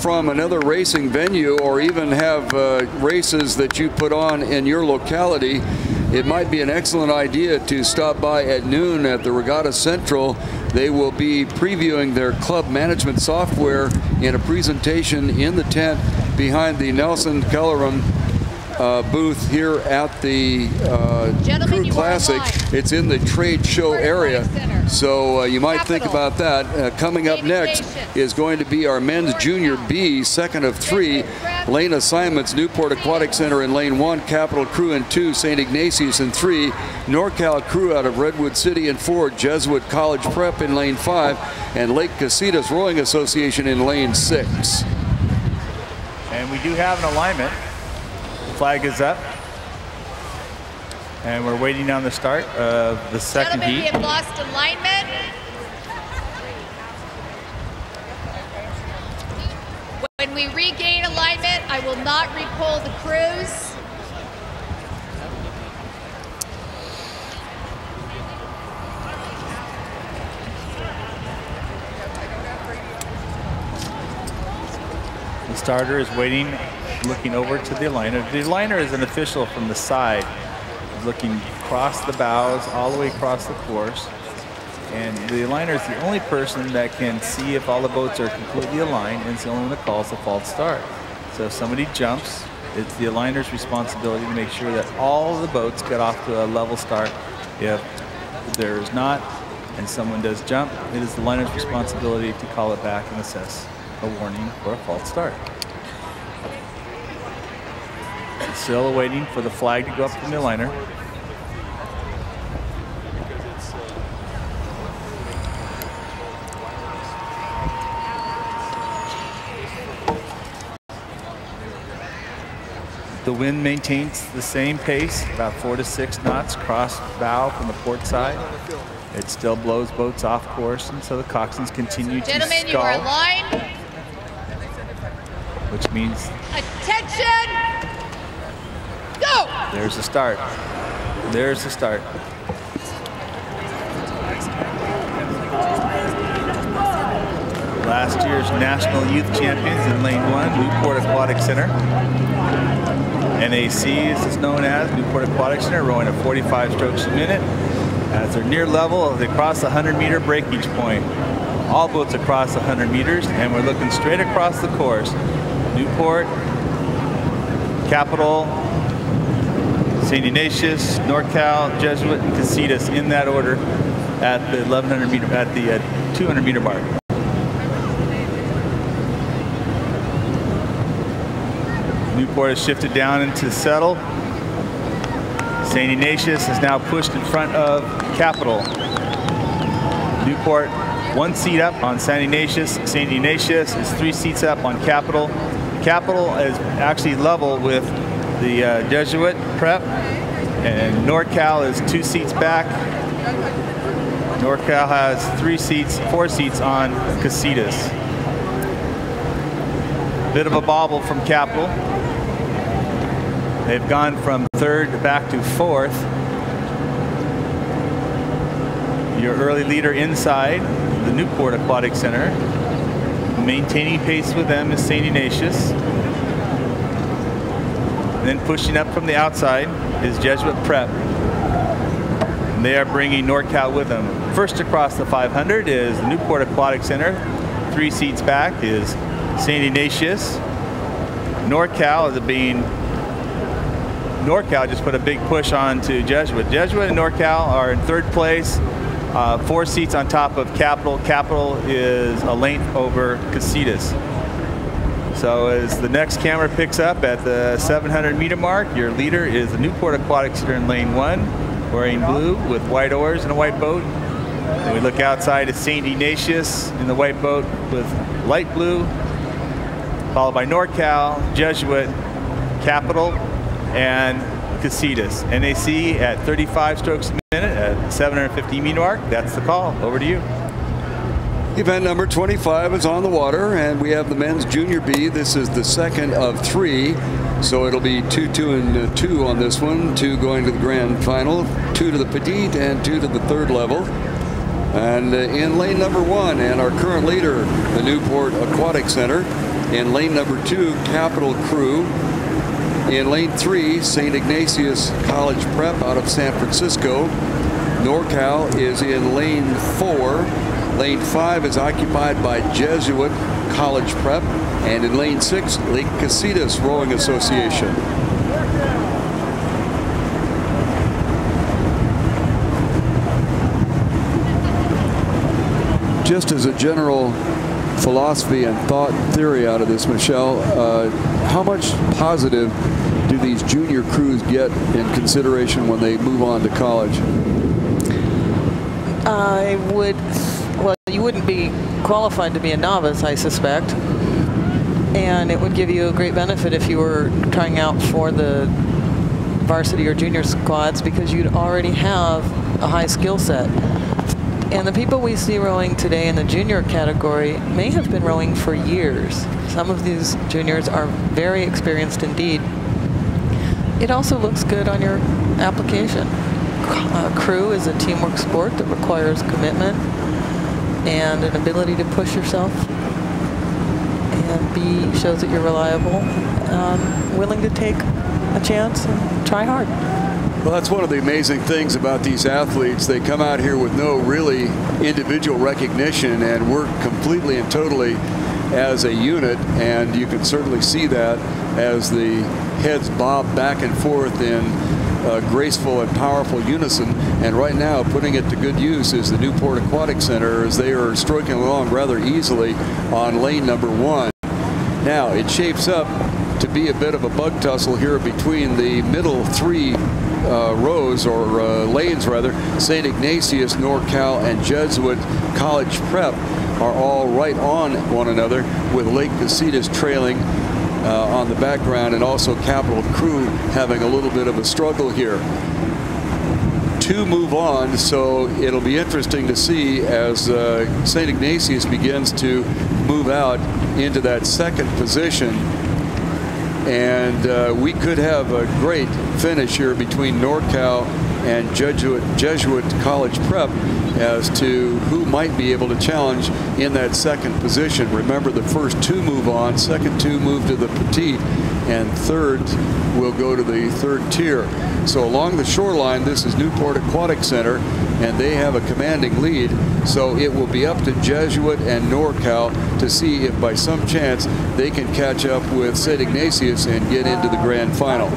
from another racing venue, or even have races that you put on in your locality, it might be an excellent idea to stop by at noon at the Regatta Central. They will be previewing their club management software in a presentation in the tent behind the Nelson Kellerum booth here at the Crew Classic. It's in the trade show area, so you might think about that. Coming up next is going to be our men's junior B, second of 3. Lane assignments: Newport Aquatic Center in lane 1, Capital Crew in 2, St. Ignatius in 3, NorCal Crew out of Redwood City in 4, Jesuit College Prep in lane 5, and Lake Casitas Rowing Association in lane 6. And we do have an alignment. Flag is up, and we're waiting on the start of the second heat. We have lost alignment. When we regain alignment, I will not repull the crews. The starter is waiting, looking over to the aligner. The aligner is an official from the side, looking across the bows, all the way across the course. And the aligner is the only person that can see if all the boats are completely aligned, and it's the only one that calls the false start. So if somebody jumps, it's the aligner's responsibility to make sure that all of the boats get off to a level start. If there is not, and someone does jump, it is the aligner's responsibility to call it back and assess a warning for a false start. Still waiting for the flag to go up from the aligner. The wind maintains the same pace, about 4 to 6 knots cross bow from the port side. It still blows boats off course, and so the coxswains continue to scull. Gentlemen, you are aligned. Which means attention. Go! There's the start. There's the start. Last year's National Youth Champions in lane 1, Newport Aquatic Center. NAC is known as Newport Aquatic Center, rowing at 45 strokes a minute. As they're near level, they cross the 100-meter breakage point. All boats across 100 meters, and we're looking straight across the course. Newport, Capital, St. Ignatius, NorCal, Jesuit, and Casitas in that order at the 1100-meter, at the 200-meter mark. Newport has shifted down into settle. St. Ignatius is now pushed in front of Capital. Newport 1 seat up on St. Ignatius. St. Ignatius is 3 seats up on Capital. Capital is actually level with the Jesuit prep, and NorCal is 2 seats back. NorCal has 4 seats on Casitas. Bit of a bobble from Capital. They've gone from 3rd back to 4th. Your early leader inside the Newport Aquatic Center. Maintaining pace with them is St. Ignatius. And then pushing up from the outside is Jesuit Prep. And they are bringing NorCal with them. First across the 500 is the Newport Aquatic Center. 3 seats back is St. Ignatius. NorCal NorCal just put a big push on to Jesuit. Jesuit and NorCal are in 3rd place. 4 seats on top of Capital. Capital is a length over Casitas. So as the next camera picks up at the 700-meter mark, your leader is the Newport Aquatic Center in lane 1, wearing blue with white oars and a white boat. And we look outside at St. Ignatius in the white boat with light blue, followed by NorCal, Jesuit, Capital, and Casitas. NAC at 35 strokes a minute at 750 meter mark. That's the call. Over to you. Event number 25 is on the water, and we have the men's junior B. This is the second of 3, so it'll be 2, 2, and 2 on this one. 2 going to the grand final, 2 to the petite, and 2 to the 3rd level. And in lane number 1, and our current leader, the Newport Aquatic Center, In lane number 2, Capital Crew. In lane 3, St. Ignatius College Prep out of San Francisco. NorCal is in lane 4. Lane 5 is occupied by Jesuit College Prep. And in lane 6, Lake Casitas Rowing Association. Just as a general philosophy and thought theory out of this, Michelle, how much positive do these junior crews get in consideration when they move on to college? Well, you wouldn't be qualified to be a novice, I suspect. And it would give you a great benefit if you were trying out for the varsity or junior squads, because you'd already have a high skill set. And the people we see rowing today in the junior category may have been rowing for years. Some of these juniors are very experienced indeed. It also looks good on your application. Crew is a teamwork sport that requires commitment and an ability to push yourself. And B, shows that you're reliable, willing to take a chance and try hard. Well, that's one of the amazing things about these athletes. They come out here with no really individual recognition and work completely and totally as a unit, and you can certainly see that as the heads bob back and forth in graceful and powerful unison. And right now, putting it to good use is the Newport Aquatic Center, as they are stroking along rather easily on lane number 1. Now, it shapes up to be a bit of a bug tussle here between the middle 3 rows, or lanes rather. St. Ignatius, NorCal, and Jesuit College Prep are all right on one another, with Lake Casitas trailing on the background, and also Capital Crew having a little bit of a struggle here. 2 move on, so it'll be interesting to see as St. Ignatius begins to move out into that second position. And we could have a great finish here between NorCal and Jesuit College Prep as to who might be able to challenge in that second position. Remember, the first 2 move on, second 2 move to the petite, and third will go to the third tier. So along the shoreline, this is Newport Aquatic Center, and they have a commanding lead. So it will be up to Jesuit and NorCal to see if by some chance they can catch up with St. Ignatius and get into the grand final.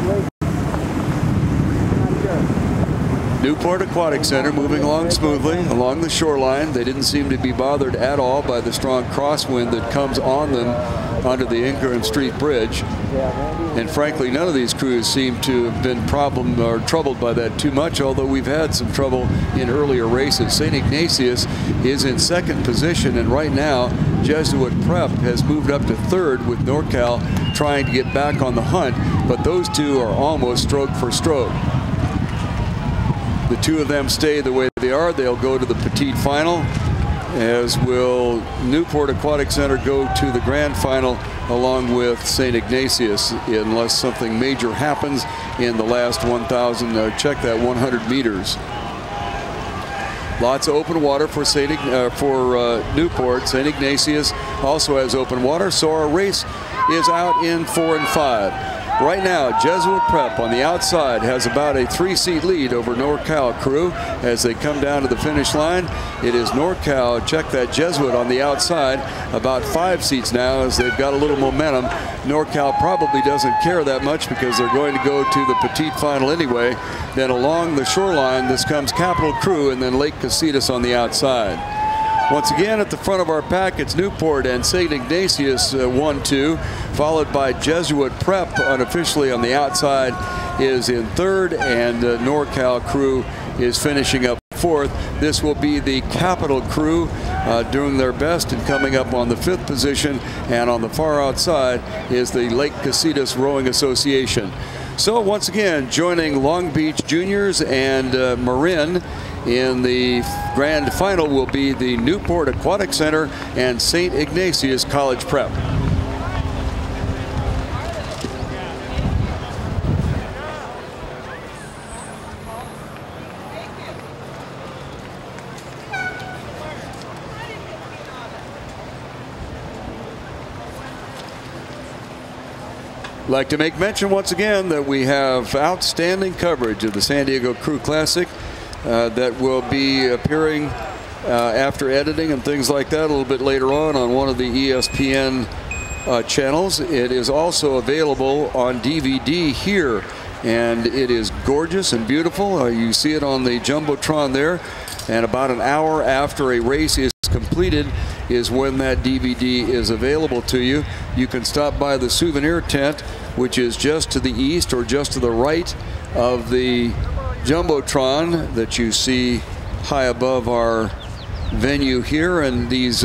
Newport Aquatic Center moving along smoothly along the shoreline. They didn't seem to be bothered at all by the strong crosswind that comes on them under the Ingram Street Bridge. And frankly, none of these crews seem to have been troubled by that too much, although we've had some trouble in earlier races. St. Ignatius is in second position, and right now Jesuit Prep has moved up to third, with NorCal trying to get back on the hunt, but those two are almost stroke for stroke. The 2 of them stay the way they are. They'll go to the petite final, as will Newport Aquatic Center go to the grand final along with St. Ignatius, unless something major happens in the last 1,000, check that 100 meters. Lots of open water for Newport. St. Ignatius also has open water, so our race is out in 4 and 5. Right now, Jesuit Prep on the outside has about a 3-seat lead over NorCal Crew as they come down to the finish line. It is NorCal, check that, Jesuit on the outside, about 5 seats now as they've got a little momentum. NorCal probably doesn't care that much because they're going to go to the petite final anyway. Then along the shoreline, this comes Capital Crew, and then Lake Casitas on the outside. Once again, at the front of our pack, it's Newport and St. Ignatius 1-2, followed by Jesuit Prep unofficially on the outside is in third, and NorCal Crew is finishing up fourth. This will be the Capital Crew doing their best and coming up on the 5th position, and on the far outside is the Lake Casitas Rowing Association. So once again, joining Long Beach Juniors and Marin in the grand final will be the Newport Aquatic Center and St. Ignatius College Prep. I'd like to make mention once again that we have outstanding coverage of the San Diego Crew Classic that will be appearing after editing and things like that a little bit later on one of the ESPN channels. It is also available on DVD here, and it is gorgeous and beautiful. You see it on the Jumbotron there, and about an hour after a race is completed is when that DVD is available to you. You can stop by the souvenir tent, which is just to the east or just to the right of the Jumbotron that you see high above our venue here, and these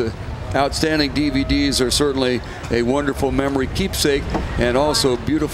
outstanding DVDs are certainly a wonderful memory keepsake and also beautiful